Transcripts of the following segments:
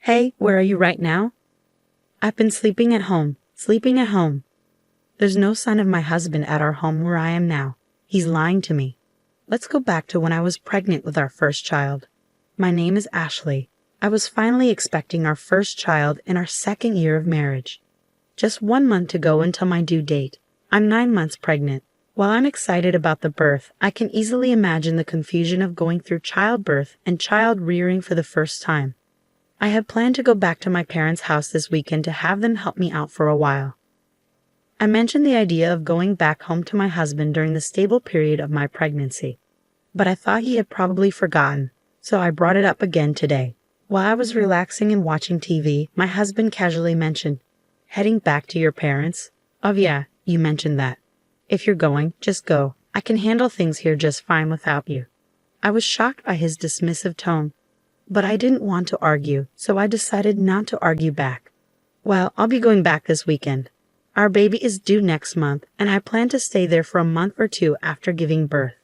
Hey, where are you right now? I've been sleeping at home. Sleeping at home. There's no sign of my husband at our home where I am now. He's lying to me. Let's go back to when I was pregnant with our first child. My name is Ashley. I was finally expecting our first child in our second year of marriage. Just 1 month to go until my due date. I'm 9 months pregnant. While I'm excited about the birth, I can easily imagine the confusion of going through childbirth and child rearing for the first time. I had planned to go back to my parents' house this weekend to have them help me out for a while. I mentioned the idea of going back home to my husband during the stable period of my pregnancy, but I thought he had probably forgotten, so I brought it up again today. While I was relaxing and watching TV, my husband casually mentioned, "Heading back to your parents?" "Oh yeah, you mentioned that. If you're going, just go. I can handle things here just fine without you." I was shocked by his dismissive tone, but I didn't want to argue, so I decided not to argue back. "Well, I'll be going back this weekend. Our baby is due next month, and I plan to stay there for a month or two after giving birth.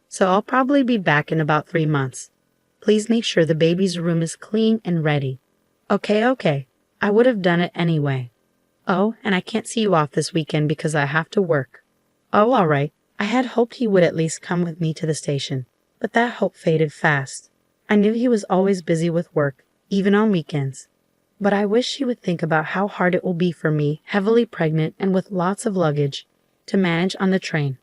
So I'll probably be back in about 3 months. Please make sure the baby's room is clean and ready." Okay. I would have done it anyway. "Oh, and I can't see you off this weekend because I have to work." "Oh, all right." I had hoped he would at least come with me to the station, but that hope faded fast. I knew he was always busy with work, even on weekends. But I wish he would think about how hard it will be for me, heavily pregnant and with lots of luggage, to manage on the train.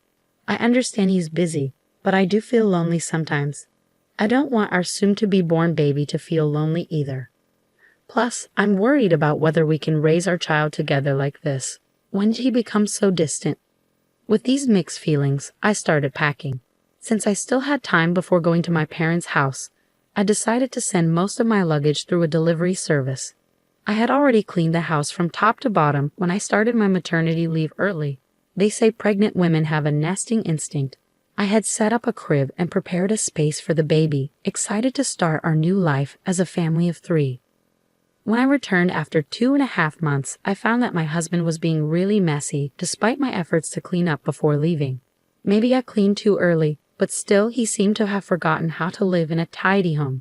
I understand he's busy, but I do feel lonely sometimes. I don't want our soon-to-be-born baby to feel lonely either. Plus, I'm worried about whether we can raise our child together like this. When did he become so distant? With these mixed feelings, I started packing. Since I still had time before going to my parents' house, I decided to send most of my luggage through a delivery service. I had already cleaned the house from top to bottom when I started my maternity leave early. They say pregnant women have a nesting instinct. I had set up a crib and prepared a space for the baby, excited to start our new life as a family of 3. When I returned after 2.5 months, I found that my husband was being really messy despite my efforts to clean up before leaving. Maybe I cleaned too early, but still he seemed to have forgotten how to live in a tidy home.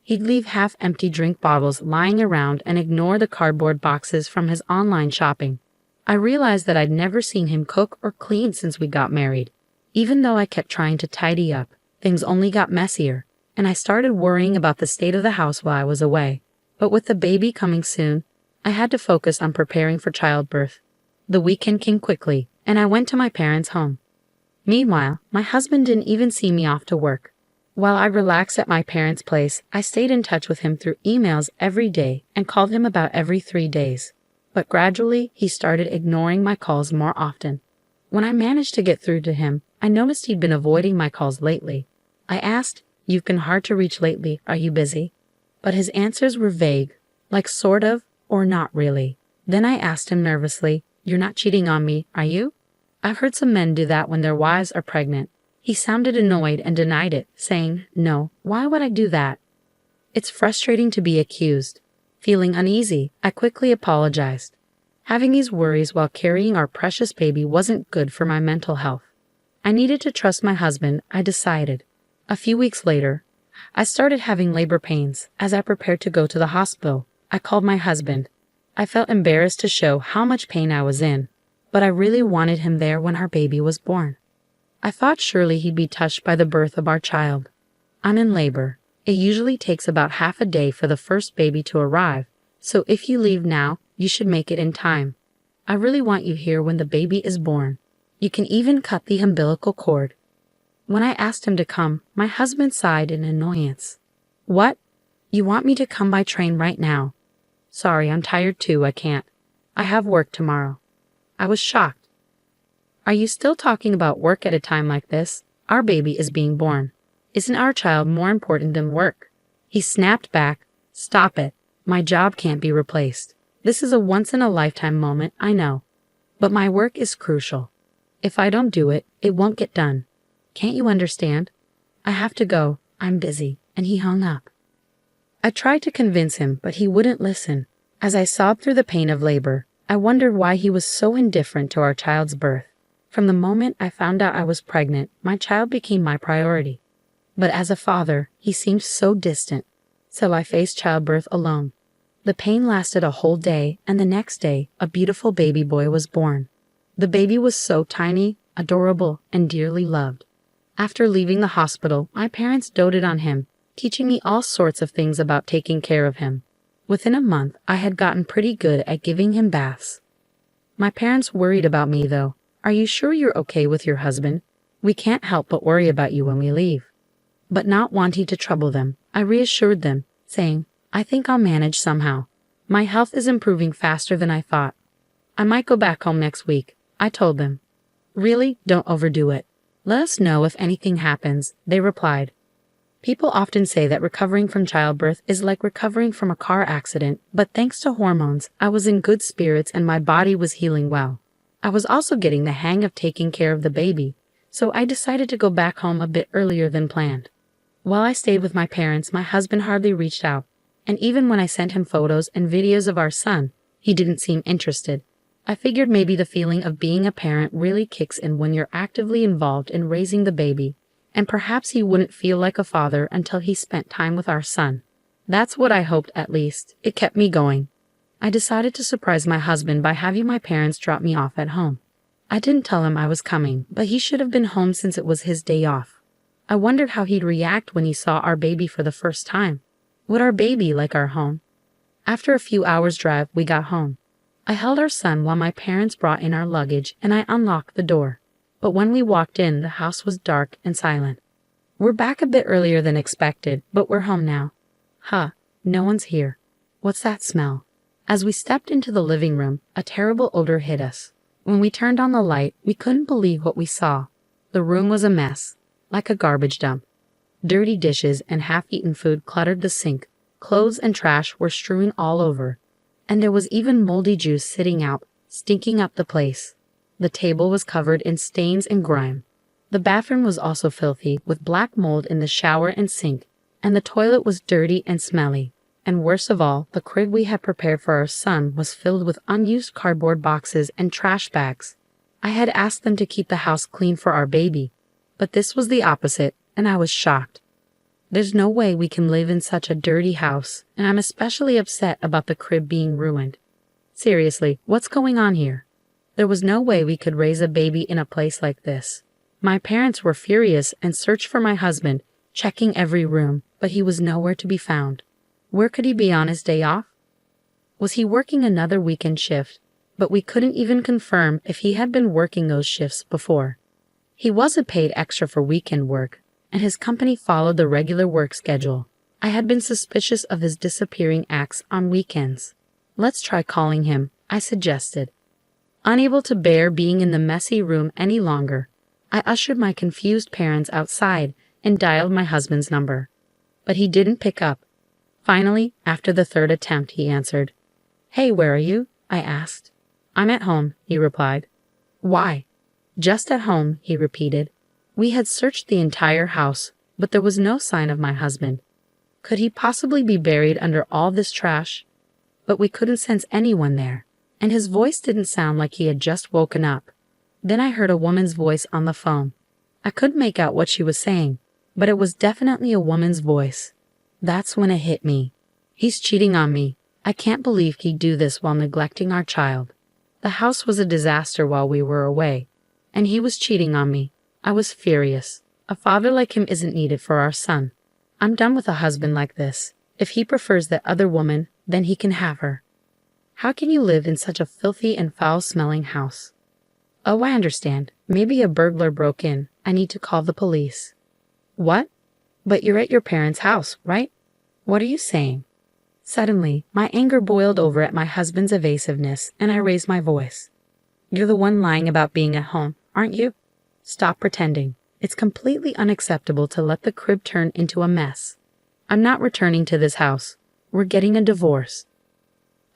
He'd leave half-empty drink bottles lying around and ignore the cardboard boxes from his online shopping. I realized that I'd never seen him cook or clean since we got married. Even though I kept trying to tidy up, things only got messier, and I started worrying about the state of the house while I was away. But with the baby coming soon, I had to focus on preparing for childbirth. The weekend came quickly, and I went to my parents' home. Meanwhile, my husband didn't even see me off to work. While I relaxed at my parents' place, I stayed in touch with him through emails every day and called him about every 3 days. But gradually, he started ignoring my calls more often. When I managed to get through to him, I noticed he'd been avoiding my calls lately. I asked, "You've been hard to reach lately. Are you busy?" But his answers were vague, like sort of or not really. Then I asked him nervously, "You're not cheating on me, are you?" I've heard some men do that when their wives are pregnant. He sounded annoyed and denied it, saying, "No, why would I do that?" It's frustrating to be accused. Feeling uneasy, I quickly apologized. Having these worries while carrying our precious baby wasn't good for my mental health. I needed to trust my husband, I decided. A few weeks later, I started having labor pains. As I prepared to go to the hospital, I called my husband. I felt embarrassed to show how much pain I was in, but I really wanted him there when our baby was born. I thought surely he'd be touched by the birth of our child. I'm in labor. It usually takes about half a day for the first baby to arrive, so if you leave now, you should make it in time. I really want you here when the baby is born. You can even cut the umbilical cord. When I asked him to come, my husband sighed in annoyance. "What? You want me to come by train right now?" "Sorry, I'm tired too, I can't. I have work tomorrow." I was shocked. "Are you still talking about work at a time like this? Our baby is being born. Isn't our child more important than work?" He snapped back, "Stop it. My job can't be replaced. This is a once-in-a-lifetime moment, I know. But my work is crucial. If I don't do it, it won't get done. Can't you understand? I have to go. I'm busy." And he hung up. I tried to convince him, but he wouldn't listen. As I sobbed through the pain of labor, I wondered why he was so indifferent to our child's birth. From the moment I found out I was pregnant, my child became my priority. But as a father, he seemed so distant, so I faced childbirth alone. The pain lasted a whole day, and the next day, a beautiful baby boy was born. The baby was so tiny, adorable, and dearly loved. After leaving the hospital, my parents doted on him, teaching me all sorts of things about taking care of him. Within a month, I had gotten pretty good at giving him baths. My parents worried about me, though. "Are you sure you're okay with your husband? We can't help but worry about you when we leave." But not wanting to trouble them, I reassured them, saying, "I think I'll manage somehow. My health is improving faster than I thought. I might go back home next week," I told them. "Really, don't overdo it. Let us know if anything happens," they replied. People often say that recovering from childbirth is like recovering from a car accident, but thanks to hormones, I was in good spirits and my body was healing well. I was also getting the hang of taking care of the baby, so I decided to go back home a bit earlier than planned. While I stayed with my parents, my husband hardly reached out, and even when I sent him photos and videos of our son, he didn't seem interested. I figured maybe the feeling of being a parent really kicks in when you're actively involved in raising the baby, and perhaps he wouldn't feel like a father until he spent time with our son. That's what I hoped, at least. It kept me going. I decided to surprise my husband by having my parents drop me off at home. I didn't tell him I was coming, but he should have been home since it was his day off. I wondered how he'd react when he saw our baby for the first time. Would our baby like our home? After a few hours' drive, we got home. I held our son while my parents brought in our luggage, and I unlocked the door. But when we walked in, the house was dark and silent. "We're back a bit earlier than expected, but we're home now." "Huh, no one's here. What's that smell?" As we stepped into the living room, a terrible odor hit us. When we turned on the light, we couldn't believe what we saw. The room was a mess, like a garbage dump. Dirty dishes and half-eaten food cluttered the sink. Clothes and trash were strewn all over. And there was even moldy juice sitting out, stinking up the place. The table was covered in stains and grime. The bathroom was also filthy, with black mold in the shower and sink, and the toilet was dirty and smelly. And worst of all, the crib we had prepared for our son was filled with unused cardboard boxes and trash bags. I had asked them to keep the house clean for our baby, but this was the opposite, and I was shocked. There's no way we can live in such a dirty house, and I'm especially upset about the crib being ruined. Seriously, what's going on here? There was no way we could raise a baby in a place like this. My parents were furious and searched for my husband, checking every room, but he was nowhere to be found. Where could he be on his day off? Was he working another weekend shift? But we couldn't even confirm if he had been working those shifts before. He wasn't paid extra for weekend work, and his company followed the regular work schedule. I had been suspicious of his disappearing acts on weekends. "Let's try calling him," I suggested. Unable to bear being in the messy room any longer, I ushered my confused parents outside and dialed my husband's number. But he didn't pick up. Finally, after the third attempt, he answered. "Hey, where are you?" I asked. "I'm at home," he replied. "Why?" "Just at home," he repeated. We had searched the entire house, but there was no sign of my husband. Could he possibly be buried under all this trash? But we couldn't sense anyone there, and his voice didn't sound like he had just woken up. Then I heard a woman's voice on the phone. I couldn't make out what she was saying, but it was definitely a woman's voice. That's when it hit me. He's cheating on me. I can't believe he'd do this while neglecting our child. The house was a disaster while we were away, and he was cheating on me. I was furious. A father like him isn't needed for our son. I'm done with a husband like this. If he prefers that other woman, then he can have her. How can you live in such a filthy and foul-smelling house? Oh, I understand. Maybe a burglar broke in. I need to call the police. What? But you're at your parents' house, right? What are you saying? Suddenly, my anger boiled over at my husband's evasiveness, and I raised my voice. You're the one lying about being at home, aren't you? Stop pretending. It's completely unacceptable to let the crib turn into a mess. I'm not returning to this house. We're getting a divorce.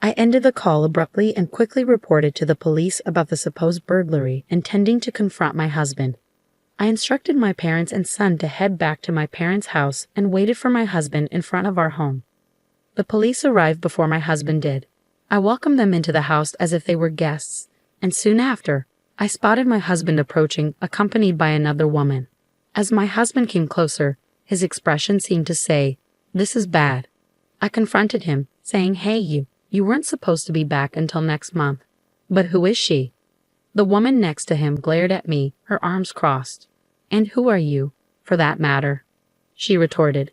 I ended the call abruptly and quickly reported to the police about the supposed burglary, intending to confront my husband. I instructed my parents and son to head back to my parents' house and waited for my husband in front of our home. The police arrived before my husband did. I welcomed them into the house as if they were guests, and soon after, I spotted my husband approaching, accompanied by another woman. As my husband came closer, his expression seemed to say, "This is bad." I confronted him, saying, "Hey, you weren't supposed to be back until next month." "But who is she?" The woman next to him glared at me, her arms crossed. "And who are you, for that matter?" she retorted.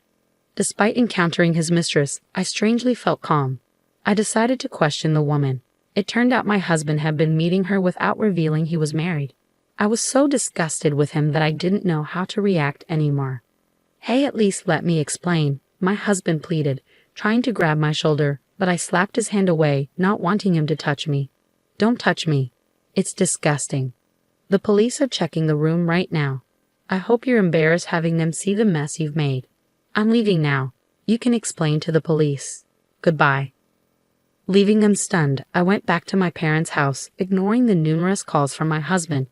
Despite encountering his mistress, I strangely felt calm. I decided to question the woman. It turned out my husband had been meeting her without revealing he was married. I was so disgusted with him that I didn't know how to react anymore. "Hey, at least let me explain," my husband pleaded, trying to grab my shoulder, but I slapped his hand away, not wanting him to touch me. "Don't touch me. It's disgusting. The police are checking the room right now. I hope you're embarrassed having them see the mess you've made. I'm leaving now. You can explain to the police. Goodbye." Leaving them stunned, I went back to my parents' house, ignoring the numerous calls from my husband.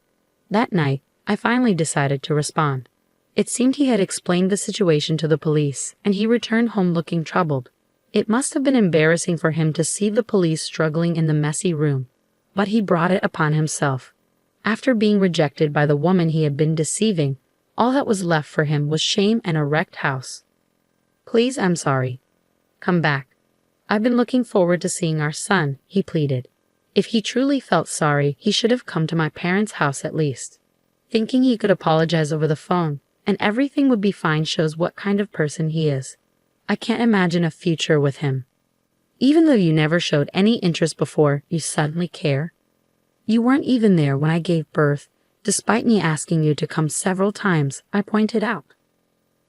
That night, I finally decided to respond. It seemed he had explained the situation to the police, and he returned home looking troubled. It must have been embarrassing for him to see the police struggling in the messy room, but he brought it upon himself. After being rejected by the woman he had been deceiving, all that was left for him was shame and a wrecked house. "Please, I'm sorry. Come back. I've been looking forward to seeing our son," he pleaded. If he truly felt sorry, he should have come to my parents' house at least. Thinking he could apologize over the phone, and everything would be fine shows what kind of person he is. I can't imagine a future with him. Even though you never showed any interest before, you suddenly care? You weren't even there when I gave birth, despite me asking you to come several times, I pointed out.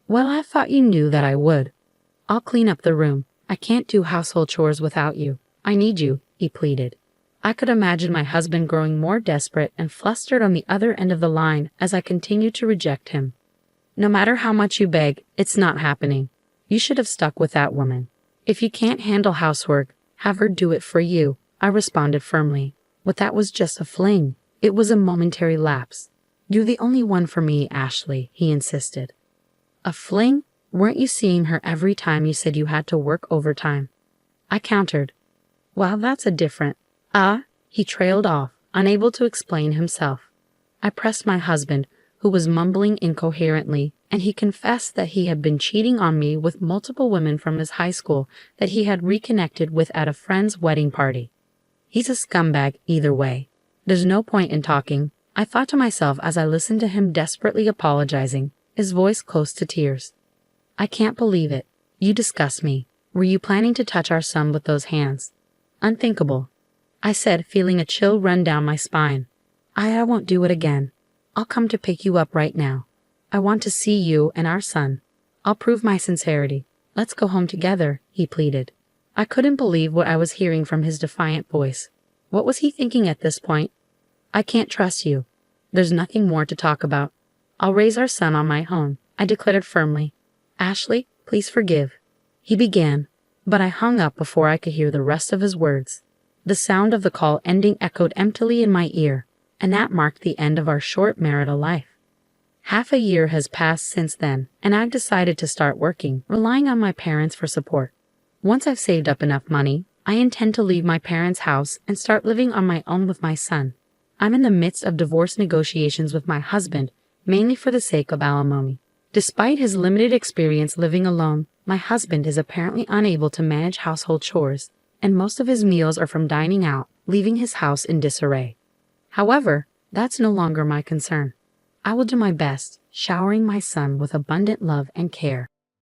"Well, I thought you knew that I would. I'll clean up the room. I can't do household chores without you. I need you," he pleaded. I could imagine my husband growing more desperate and flustered on the other end of the line as I continued to reject him. "No matter how much you beg, it's not happening. You should have stuck with that woman. If you can't handle housework, have her do it for you," I responded firmly. "But that was just a fling. It was a momentary lapse. You're the only one for me, Ashley," he insisted. "A fling? Weren't you seeing her every time you said you had to work overtime?" I countered. "Well, that's a different..." He trailed off, unable to explain himself. I pressed my husband, who was mumbling incoherently, and he confessed that he had been cheating on me with multiple women from his high school that he had reconnected with at a friend's wedding party. He's a scumbag either way. There's no point in talking, I thought to myself as I listened to him desperately apologizing, his voice close to tears. "I can't believe it. You disgust me. Were you planning to touch our son with those hands?" "Unthinkable," I said, feeling a chill run down my spine. I won't do it again. I'll come to pick you up right now. I want to see you and our son. I'll prove my sincerity. Let's go home together," he pleaded. I couldn't believe what I was hearing from his defiant voice. What was he thinking at this point? "I can't trust you. There's nothing more to talk about. I'll raise our son on my own," I declared firmly. "Ashley, please forgive," he began, but I hung up before I could hear the rest of his words. The sound of the call ending echoed emptily in my ear, and that marked the end of our short marital life. Half a year has passed since then, and I've decided to start working, relying on my parents for support. Once I've saved up enough money, I intend to leave my parents' house and start living on my own with my son. I'm in the midst of divorce negotiations with my husband, mainly for the sake of alimony. Despite his limited experience living alone, my husband is apparently unable to manage household chores, and most of his meals are from dining out, leaving his house in disarray. However, that's no longer my concern. I will do my best, showering my son with abundant love and care.